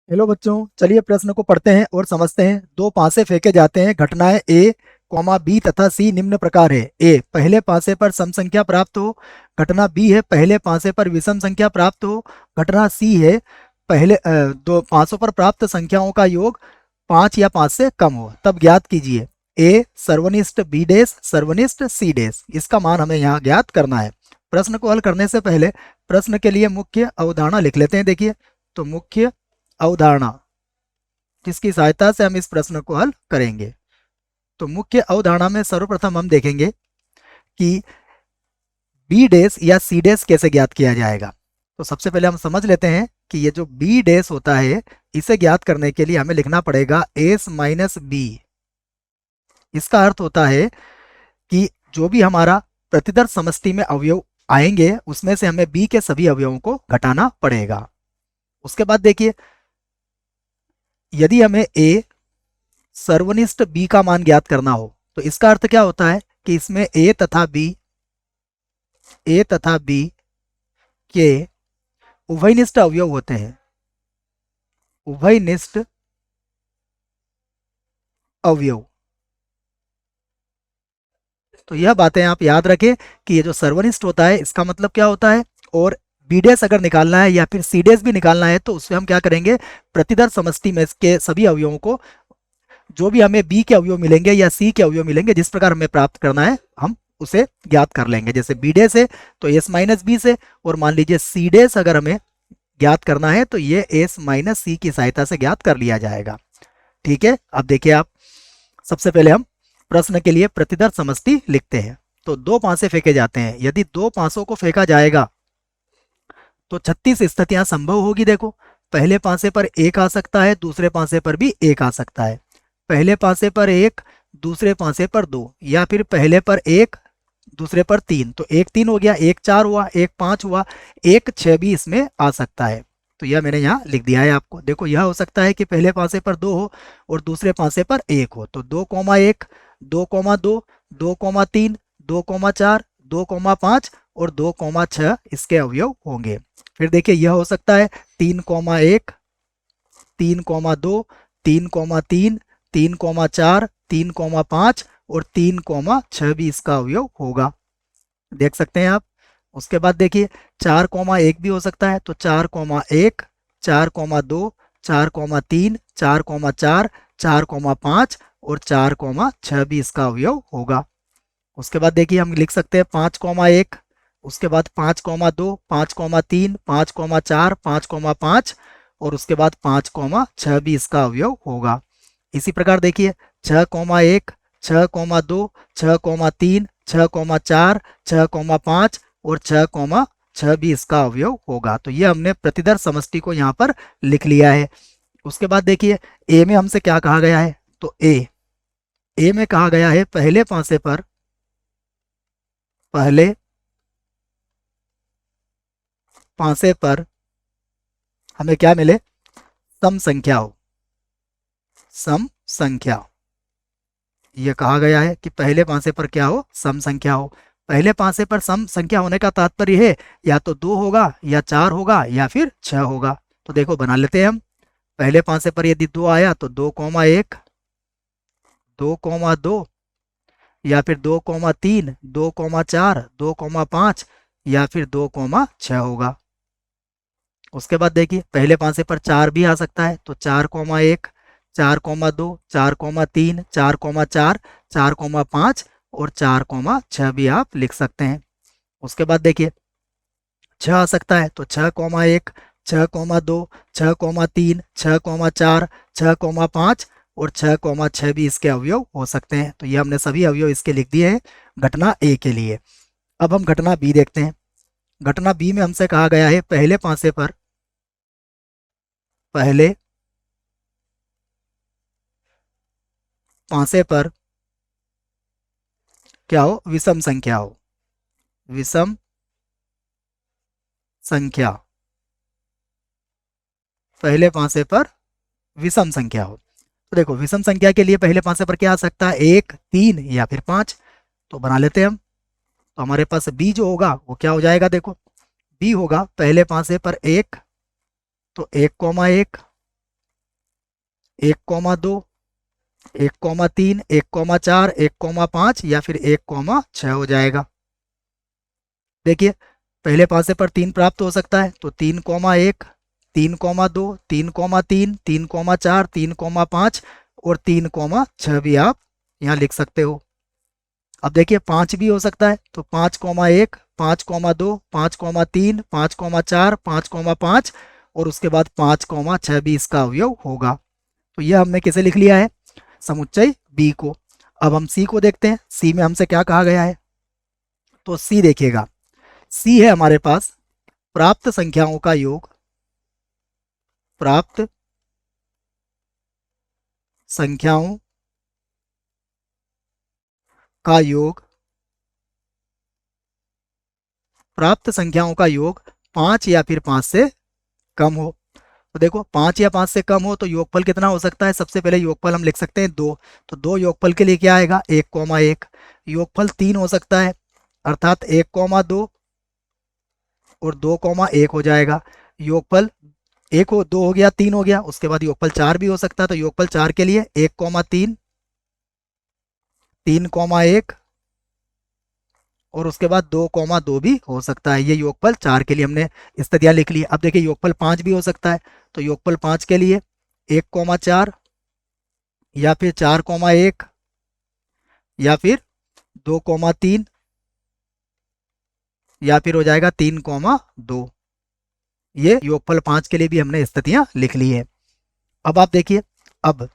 Hello बच्चों, चलिए प्रश्न को पढ़ते हैं और समझते हैं। दो पासे फेंके जाते हैं। घटनाएं ए कॉमा बी तथा सी निम्न प्रकार है। ए, पहले पासे पर सम संख्या प्राप्त हो। घटना बी है, पहले पासे पर विषम संख्या प्राप्त हो। घटना सी है, पहले दो पासों पर प्राप्त संख्याओं का योग 5 या 5 से कम हो। तब ज्ञात कीजिए ए सर्वनिष्ठ बी डैश सर्वनिष्ठ सी डैश। इसका मान हमें यहाँ ज्ञात करना है। प्रश्न को हल करने से पहले प्रश्न के लिए मुख्य अवधारणा लिख लेते हैं। देखिए, तो मुख्य अवधारणा, जिसकी सहायता से हम इस प्रश्न को हल करेंगे। तो मुख्य अवधारणा में सर्वप्रथम हम देखेंगे कि बी डैश या सी डैश कैसे ज्ञात किया जाएगा। तो सबसे पहले हम समझ लेते हैं कि ये जो बी डैश होता है, इसे ज्ञात करने के लिए हमें लिखना पड़ेगा एस माइनस बी। इसका अर्थ होता है कि जो भी हमारा प्रतिदर्श समष्टि में अवयव आएंगे, उसमें से हमें बी के सभी अवयवों को घटाना पड़ेगा। उसके बाद देखिए, यदि हमें ए सर्वनिष्ठ बी का मान ज्ञात करना हो, तो इसका अर्थ क्या होता है कि इसमें ए तथा बी के उभयनिष्ठ अवयव होते हैं। उभयनिष्ठ अवयव, तो यह बातें आप याद रखें कि ये जो सर्वनिष्ठ होता है, इसका मतलब क्या होता है। और बी डैश अगर निकालना है या फिर सी डैश भी निकालना है, तो उसमें हम क्या करेंगे, प्रतिदर्श समष्टि में इसके सभी अवयवों को, जो भी हमें बी के अवयव मिलेंगे या सी के अवयव मिलेंगे, जिस प्रकार हमें प्राप्त करना है, हम उसे ज्ञात कर लेंगे। जैसे बी डे से तो एस माइनस बी से, और मान लीजिए सी डे से अगर हमें ज्ञात करना है, तो ये एस माइनस सी की सहायता से ज्ञात कर लिया जाएगा। ठीक है, अब देखिए आप, सबसे पहले हम प्रश्न के लिए प्रतिदर्श समष्टि लिखते हैं। तो दो पांसे फेंके जाते हैं। यदि दो पांसों को फेंका जाएगा तो 36 स्थितियां संभव होगी। देखो, पहले पांसे पर एक आ सकता है, दूसरे पांसे पर भी एक आ सकता है। पहले पासे पर एक, दूसरे पासे पर दो, या फिर पहले पर एक, दूसरे पर तीन। तो एक तीन हो गया, एक चार हुआ, एक पांच हुआ, एक छह भी इसमें आ सकता है। तो यह मैंने यहाँ लिख दिया है आपको। देखो, यह हो सकता है कि पहले पासे पर दो हो और दूसरे पासे पर एक हो। तो 2,1, 2,2, 2,3, 2,4, 2,5 और 2,6 इसके अवयव होंगे। फिर देखिए, यह हो सकता है 3,1, 3,2, 3,3, 3,4, 3,5 और 3,6 भी इसका अवयव होगा। देख सकते हैं आप। उसके बाद देखिए, 4,1 भी हो सकता है। तो 4,1, 4,2, 4,3, 4,4, 4,5 और 4,6 भी इसका अवयव होगा। उसके बाद देखिए, हम लिख सकते हैं 5,1, उसके बाद 5,2, 5,3, 5,4, 5,5 और उसके बाद 5,6 भी इसका अवयव होगा। इसी प्रकार देखिए, 6,1, 6,2, 6,3, 6,4, 6,5 और 6,6 भी इसका अवयव होगा। तो ये हमने प्रतिदर्श समष्टि को यहाँ पर लिख लिया है। उसके बाद देखिए, ए में हमसे क्या कहा गया है। तो ए में कहा गया है, पहले पासे पर हमें क्या मिले, सम संख्या हो। सम संख्या, यह कहा गया है कि पहले पासे पर क्या हो, सम संख्या हो। पहले पासे पर सम संख्या होने का तात्पर्य है या तो 2 होगा, या 4 होगा, या फिर 6 होगा। तो देखो, बना लेते हैं हम। पहले पासे पर यदि 2 आया तो 2,1, 2,2, या फिर 2,3, 2,4, 2,5 या फिर 2,6 होगा। उसके बाद देखिए, पहले पासे पर 4 भी आ सकता है। तो 4,1, 4,2, 4,3, 4,4, 4,5 और 4,6 भी आप लिख सकते हैं। उसके बाद देखिए, 6 आ सकता है। तो 6,1, 6,2, 6,3, 6,4, 6,5 और 6,6 भी इसके अवयव हो सकते हैं। तो ये हमने सभी अवयव इसके लिख दिए हैं घटना ए के लिए। अब हम घटना बी देखते हैं। घटना बी में हमसे कहा गया है, पहले पासे पर क्या हो, विषम संख्या हो। विषम संख्या, पहले पासे पर विषम संख्या हो। तो देखो, विषम संख्या के लिए पहले पासे पर क्या आ सकता है, 1, 3 या फिर 5। तो बना लेते हैं हम। तो हमारे पास बी जो होगा वो क्या हो जाएगा। देखो, बी होगा पहले पासे पर 1, तो 1,1, 1,2, 1,3, 1,4, 1,5 या फिर 1,6 हो जाएगा। देखिए पहले पासे पर 3 प्राप्त हो सकता है, तो 3,1, 3,2, 3,3, 3,4, 3,5 और 3,6 भी आप यहाँ लिख सकते हो। अब देखिए 5 भी हो सकता है, तो 5,1, 5,2, 5,3, 5,4, 5,5 और उसके बाद 5,6 भी इसका अवयव होगा। तो ये हमने किसे लिख लिया है, समुच्चय बी को। अब हम सी को देखते हैं, सी में हमसे क्या कहा गया है। तो सी देखिएगा, सी है हमारे पास प्राप्त संख्याओं का योग, प्राप्त संख्याओं का योग, प्राप्त संख्याओं का योग 5 या फिर 5 से कम हो। तो देखो 5 या 5 से कम हो तो योगफल कितना हो सकता है, सबसे पहले योगफल हम लिख सकते हैं 2, तो 2 योगफल के लिए क्या आएगा 1,1। योगफल 3 हो सकता है, अर्थात 1,2 और 2,1 हो जाएगा। योगफल 1 हो, 2 हो गया, 3 हो गया, उसके बाद योगफल 4 भी हो सकता है, तो योगफल 4 के लिए 1,3, 3,1 और उसके बाद 2,2 भी हो सकता है। ये योगफल 4 के लिए हमने स्थितियां लिख ली। अब देखिए योगफल 5 भी हो सकता है, तो योगफल 5 के लिए 1,4 या फिर 4,1 या फिर 2,3 या फिर हो जाएगा 3,2। ये योगफल 5 के लिए भी हमने स्थितियां लिख ली है। अब आप देखिए, अब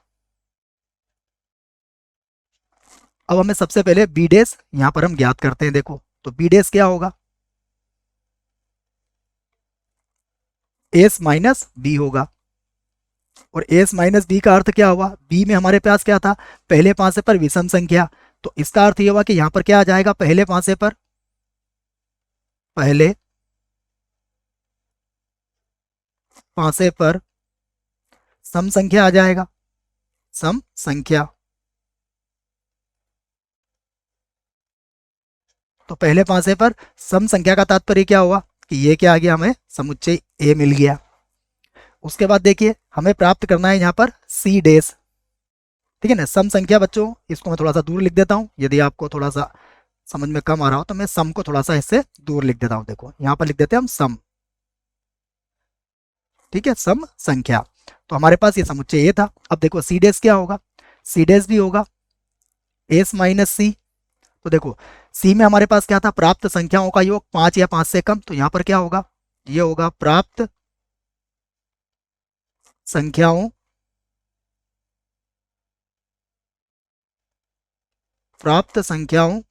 अब हमें सबसे पहले बी डेस यहां पर हम ज्ञात करते हैं। देखो तो बी डेस क्या होगा, एस माइनस बी होगा। और एस माइनस बी का अर्थ क्या हुआ, बी में हमारे पास क्या था, पहले पासे पर विषम संख्या, तो इसका अर्थ ये हुआ कि यहां पर क्या आ जाएगा, पहले पासे पर, पहले पासे पर सम संख्या आ जाएगा, सम संख्या। तो पहले पासे पर सम संख्या का तात्पर्य क्या हुआ कि ये क्या आ गया, हमें समुच्चय ए मिल गया। उसके बाद देखिए हमें प्राप्त करना है यहाँ पर सी डेस, ठीक है ना, सम संख्या। बच्चों इसको मैं थोड़ा सा दूर लिख देता हूँ, यदि आपको थोड़ा सा समझ में कम आ रहा हो तो मैं सम को थोड़ा सा इससे दूर लिख देता हूँ। देखो यहाँ पर लिख देते हैं हम सम, ठीक है, सम संख्या। तो हमारे पास ये समुच्चय ये था। अब देखो सी डेस क्या होगा, सी डेस भी होगा एस माइनस सी। तो देखो सी में हमारे पास क्या था, प्राप्त संख्याओं का योग 5 या 5 से कम, तो यहाँ पर क्या होगा, ये होगा प्राप्त संख्याओं, प्राप्त संख्याओं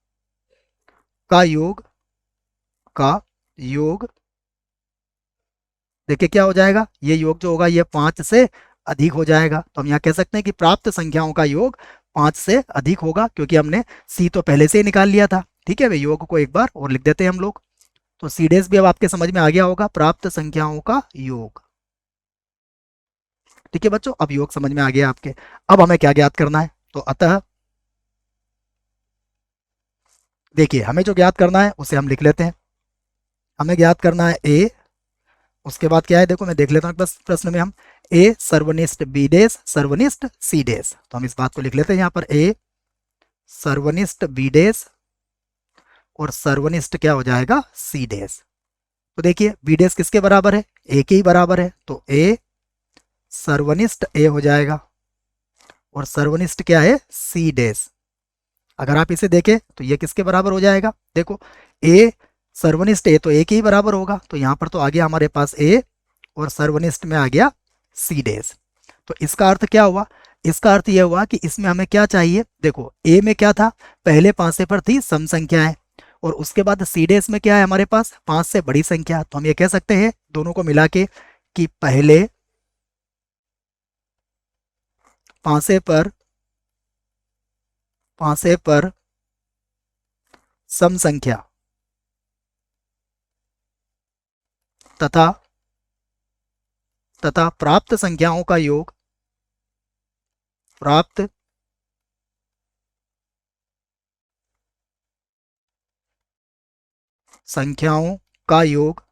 का योग, का योग। देखिए क्या हो जाएगा, ये योग जो होगा ये 5 से अधिक हो जाएगा। तो हम यहाँ कह सकते हैं कि प्राप्त संख्याओं का योग 5 से अधिक होगा, क्योंकि हमने सी तो पहले से ही निकाल लिया था। ठीक है, वे योग को एक बार और लिख देते हैं हम लोग। तो सी डेस भी अब आपके समझ में आ गया होगा, प्राप्त संख्याओं का योग। ठीक है बच्चों, अब योग समझ में आ गया आपके। अब हमें क्या ज्ञात करना है, तो अतः देखिए हमें जो ज्ञात करना है उसे हम लिख लेते हैं। हमें ज्ञात करना है ए, उसके बाद क्या है, देखो मैं देख लेता हूँ बस प्रश्न में, हम ए सर्वनिष्ठ बी डेस सर्वनिष्ठ सी डेस, तो हम इस बात को लिख लेते हैं यहाँ पर, ए सर्वनिष्ठ बी डेस और सर्वनिष्ठ क्या हो जाएगा सी डेस। तो देखिए बी डेस किसके बराबर है, ए के ही बराबर है, तो ए सर्वनिष्ठ ए हो जाएगा और सर्वनिष्ठ क्या है सी डेस। अगर आप इसे देखें तो ये किसके बराबर हो जाएगा, देखो ए सर्वनिष्ठ ए तो ए के ही बराबर होगा, तो यहाँ पर तो आ गया हमारे पास ए और सर्वनिष्ठ में आ गया सी डेस। तो इसका अर्थ क्या हुआ, इसका अर्थ यह हुआ कि इसमें हमें क्या चाहिए, देखो ए में क्या था, पहले पासे पर थी सम संख्याएं, और उसके बाद सी डेस में क्या है हमारे पास 5 से बड़ी संख्या। तो हम ये कह सकते हैं दोनों को मिला के कि पहले पासे पर सम संख्या तथा तथा प्राप्त संख्याओं का योग, प्राप्त संख्याओं का योग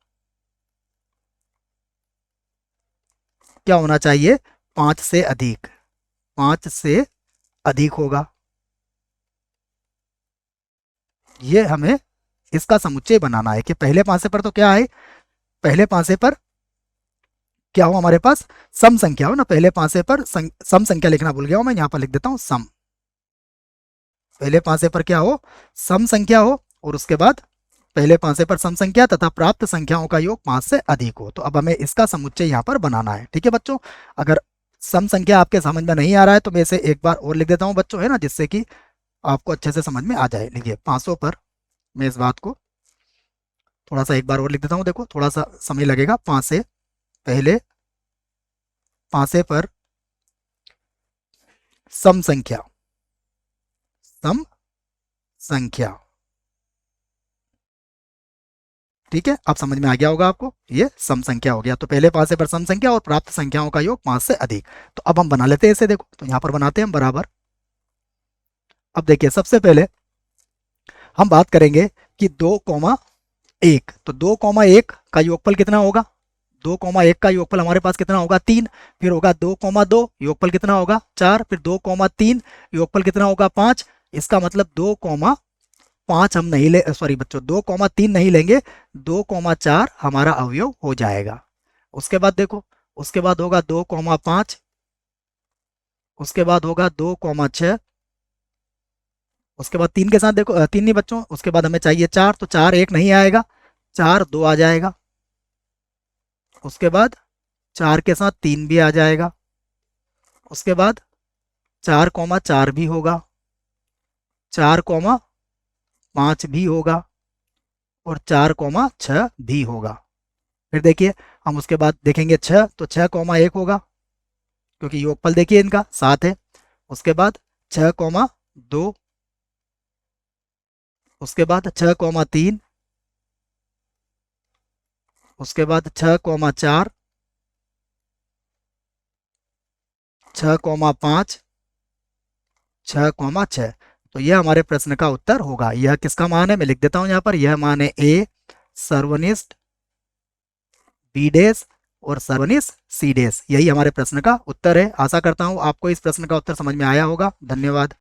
क्या होना चाहिए, 5 से अधिक। 5 से अधिक होगा। ये हमें इसका समुच्चय बनाना है कि पहले पासे पर तो क्या है, पहले पासे पर क्या हो हमारे पास, सम संख्या हो ना, पहले पासे पर सम संख्या लिखना भूल गया हूं मैं, यहां पर लिख देता हूं सम। पहले पासे पर क्या हो, सम संख्या हो, और उसके बाद पहले पासे पर सम संख्या तथा प्राप्त संख्याओं का योग 5 से अधिक हो। तो अब हमें इसका समुच्चय यहाँ पर बनाना है। ठीक है बच्चों, अगर सम संख्या आपके समझ में नहीं आ रहा है तो मैं इसे एक बार और लिख देता हूँ बच्चों, है ना, जिससे कि आपको अच्छे से समझ में आ जाए। लिखिए 500 पर, मैं इस बात को थोड़ा सा एक बार और लिख देता हूँ, देखो थोड़ा सा समय लगेगा। 5 से पहले पासे पर सम संख्या, सम संख्या। ठीक है, अब समझ में आ गया होगा आपको, ये सम संख्या हो गया। तो पहले पासे पर सम संख्या और प्राप्त संख्याओं का योग 5 से अधिक। तो अब हम बना लेते हैं इसे, देखो तो यहां पर बनाते हैं हम बराबर। अब देखिए सबसे पहले हम बात करेंगे कि 2,1, तो 2,1 का योगफल कितना होगा, 2,1 का योगफल हमारे पास कितना होगा 3, फिर होगा 2,2 योगफल कितना होगा 4, फिर 2,3 योगफल कितना होगा 5। इसका मतलब 2,5 हम नहीं ले, सॉरी बच्चों 2,3 नहीं लेंगे, 2,4 हमारा अवयव हो जाएगा। उसके बाद देखो, उसके बाद होगा 2,5, उसके बाद होगा 2,6, उसके बाद 3 के साथ देखो 3 नहीं बच्चों, उसके बाद हमें चाहिए 4, तो 4 1 नहीं आएगा, 4 2 आ जाएगा। उसके बाद 4 के साथ 3 भी आ जाएगा। उसके बाद 4,4 भी होगा, 4,5 भी होगा, और 4,6 भी होगा। फिर देखिए हम उसके बाद देखेंगे 6, तो 6,1 होगा, क्योंकि योगफल देखिए इनका 7 है। उसके बाद 6,2, उसके बाद 6,3, उसके बाद 6,4, 6,5, 6,6। तो यह हमारे प्रश्न का उत्तर होगा। यह किसका मान है, मैं लिख देता हूं यहाँ पर, यह मान है ए सर्वनिष्ठ, बी डेश और सर्वनिष्ठ सी डेश। यही हमारे प्रश्न का उत्तर है। आशा करता हूं आपको इस प्रश्न का उत्तर समझ में आया होगा। धन्यवाद।